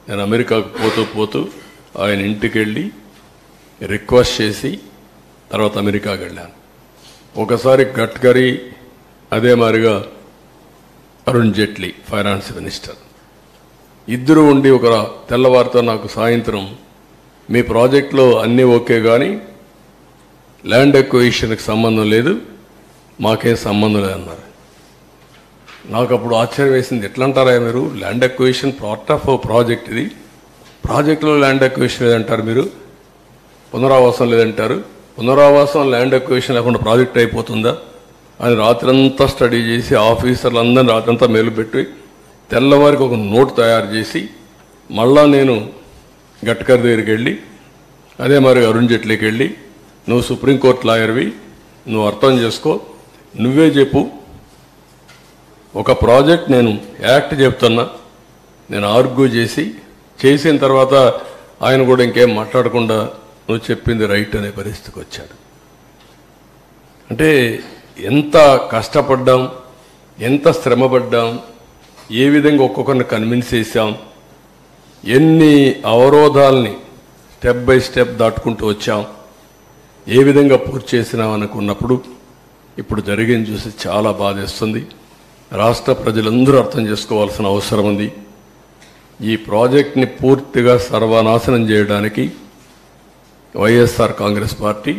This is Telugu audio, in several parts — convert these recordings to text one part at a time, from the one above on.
నేను అమెరికాకు పోతూ ఆయన ఇంటికి వెళ్ళి రిక్వెస్ట్ చేసి తర్వాత అమెరికాకి వెళ్ళాను. ఒకసారి గడ్కరీ, అదే మాదిరిగా అరుణ్ జైట్లీ ఫైనాన్స్ మినిస్టర్ ఇద్దరు ఉండి ఒక తెల్లవారితో నాకు సాయంత్రం మీ ప్రాజెక్టులో అన్నీ ఓకే కానీ ల్యాండ్ ఎక్విజిషన్కి సంబంధం లేదు, మాకేం సంబంధం లేదన్నారు. నాకు అప్పుడు ఆశ్చర్యం వేసింది. ఎట్లా అంటారా మీరు? Land acquisition part of project, ఇది ప్రాజెక్టులో ల్యాండ్ ఎక్విజిషన్ లేదంటారు, మీరు పునరావాసం లేదంటారు. పునరావాసం ల్యాండ్ ఎక్విజిషన్ లేకుండా ప్రాజెక్ట్ అయిపోతుందా అని రాత్రంతా స్టడీ చేసి ఆఫీసర్లందరినీ రాత్రంతా మేలుపెట్టి తెల్లవారికి ఒక నోట్ తయారు చేసి మళ్ళా నేను గడ్కరీ దగ్గరికి వెళ్ళి అదే మరి అరుణ్ జైట్లీకి వెళ్ళి, నువ్వు సుప్రీంకోర్టు లాయర్వి, నువ్వు అర్థం చేసుకో, నువ్వే చెప్పు, ఒక ప్రాజెక్ట్ నేను యాక్ట్ చెప్తున్నా, నేను ఆర్గ్యూ చేసిన తర్వాత ఆయన కూడా ఇంకేం మాట్లాడకుండా నువ్వు చెప్పింది రైట్ అనే పరిస్థితికి వచ్చాడు. అంటే ఎంత కష్టపడ్డాం, ఎంత శ్రమపడ్డాం, ఏ విధంగా ఒక్కొక్కరిని కన్విన్స్ చేశాం, ఎన్ని అవరోధాలని స్టెప్ బై స్టెప్ దాటుకుంటూ వచ్చాం, ఏ విధంగా పూర్తి చేసినాం అనుకున్నప్పుడు ఇప్పుడు జరిగింది చూసి చాలా బాధేస్తుంది. రాష్ట్ర ప్రజలందరూ అర్థం చేసుకోవాల్సిన అవసరం ఉంది. ఈ ప్రాజెక్ట్ని పూర్తిగా సర్వనాశనం చేయడానికి వైఎస్ఆర్ కాంగ్రెస్ పార్టీ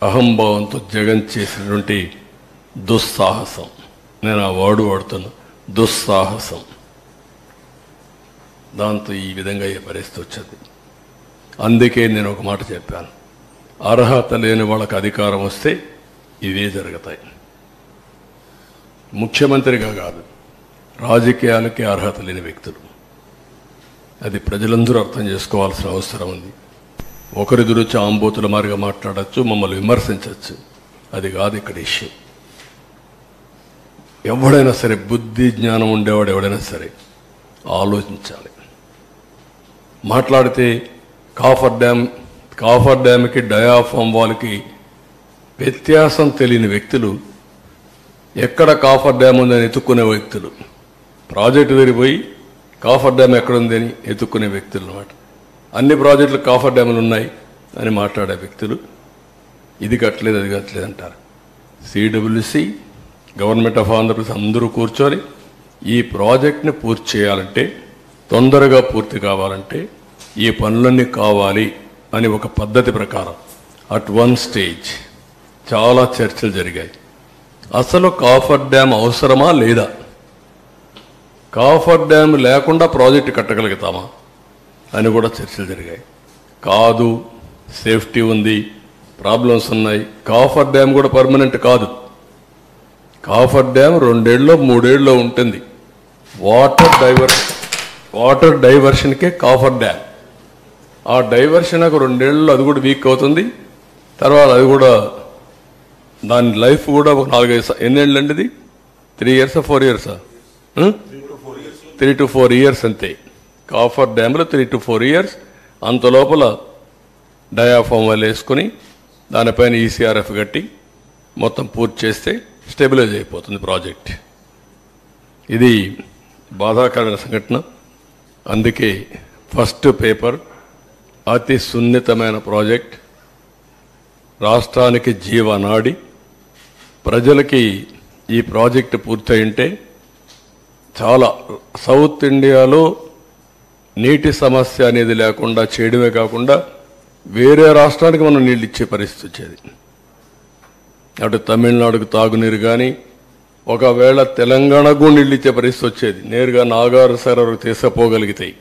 అహంభావంతో జగన్ చేసినటువంటి దుస్సాహసం, నేను ఆ వర్డ్ వాడుతున్నా, దుస్సాహసం, దాంతో ఈ విధంగా ఏ పరిస్థితి వచ్చింది. అందుకే నేను ఒక మాట చెప్పాను, అర్హత లేని వాళ్ళకి అధికారం వస్తే ఇవే జరుగుతాయి. ముఖ్యమంత్రిగా కాదు, రాజకీయాలకే అర్హత లేని వ్యక్తులు, అది ప్రజలందరూ అర్థం చేసుకోవాల్సిన అవసరం ఉంది. ఒకరిద్దరు వచ్చి ఆంబోతుల మారిగా మాట్లాడచ్చు, మమ్మల్ని విమర్శించవచ్చు, అది కాదు ఇక్కడ ఇష్యూ. ఎవడైనా సరే, బుద్ధి జ్ఞానం ఉండేవాడు ఎవడైనా సరే ఆలోచించాలి. మాట్లాడితే కాఫర్ డ్యామ్కి డయాఫామ్ వాళ్ళకి వ్యత్యాసం తెలియని వ్యక్తులు, ఎక్కడ కాఫర్ డ్యామ్ ఉందని ఎత్తుక్కునే వ్యక్తులు, ప్రాజెక్టు తిరిగిపోయి కాఫర్ డ్యామ్ ఎక్కడుంది అని ఎత్తుక్కునే వ్యక్తులు అన్నమాట. అన్ని ప్రాజెక్టులు కాఫర్ డ్యాములు ఉన్నాయి అని మాట్లాడే వ్యక్తులు, ఇది కట్టలేదు అది కట్టలేదు అంటారు. సిడబ్ల్యూసి, గవర్నమెంట్ ఆఫ్ ఆంధ్రప్రదేశ్ అందరూ కూర్చొని ఈ ప్రాజెక్ట్ని పూర్తి చేయాలంటే, తొందరగా పూర్తి కావాలంటే ఈ పనులన్నీ కావాలి అని ఒక పద్ధతి ప్రకారం అట్ వన్ స్టేజ్ చాలా చర్చలు జరిగాయి. అసలు కాఫర్ డ్యామ్ అవసరమా లేదా, కాఫర్ డ్యామ్ లేకుండా ప్రాజెక్టు కట్టగలుగుతామా అని కూడా చర్చలు జరిగాయి. కాదు, సేఫ్టీ ఉంది, ప్రాబ్లమ్స్ ఉన్నాయి, కాఫర్ డ్యామ్ కూడా పర్మనెంట్ కాదు, కాఫర్ డ్యామ్ 2 ఏళ్ళలో 3 ఏళ్ళలో ఉంటుంది. వాటర్ డైవర్షన్కే కాఫర్ డ్యామ్. ఆ డైవర్షన్ ఒక 2 ఏళ్ళలో అది కూడా వీక్ అవుతుంది. తర్వాత అది కూడా దాని లైఫ్ కూడా ఒక 4-5 ఎన్నేళ్ళు అండి, ఇది 3 years 4 years 3 to 4 years అంతే. కాఫర్ డ్యామ్లో 3 to 4 years. అంత లోపల డయాఫామ్ వాళ్ళు వేసుకుని దానిపైన ఈసీఆర్ఎఫ్ కట్టి మొత్తం పూర్తి చేస్తే స్టెబిలైజ్ అయిపోతుంది ప్రాజెక్ట్. ఇది బాధాకరమైన సంఘటన. అందుకే ఫస్ట్ పేపర్ అతి సున్నితమైన ప్రాజెక్ట్, రాష్ట్రానికి జీవనాడి. ప్రజలకి ఈ ప్రాజెక్టు పూర్తయింటే చాలా సౌత్ ఇండియాలో నీటి సమస్య అనేది లేకుండా చేయడమే కాకుండా వేరే రాష్ట్రానికి మనం నీళ్ళు ఇచ్చే పరిస్థితి వచ్చేది. అటు తమిళనాడుకు తాగునీరు కానీ, ఒకవేళ తెలంగాణకు నీళ్ళు ఇచ్చే పరిస్థితి వచ్చేది. నేరుగా నాగార్ సరస్సు తీసుకుపోగలిగితాయి.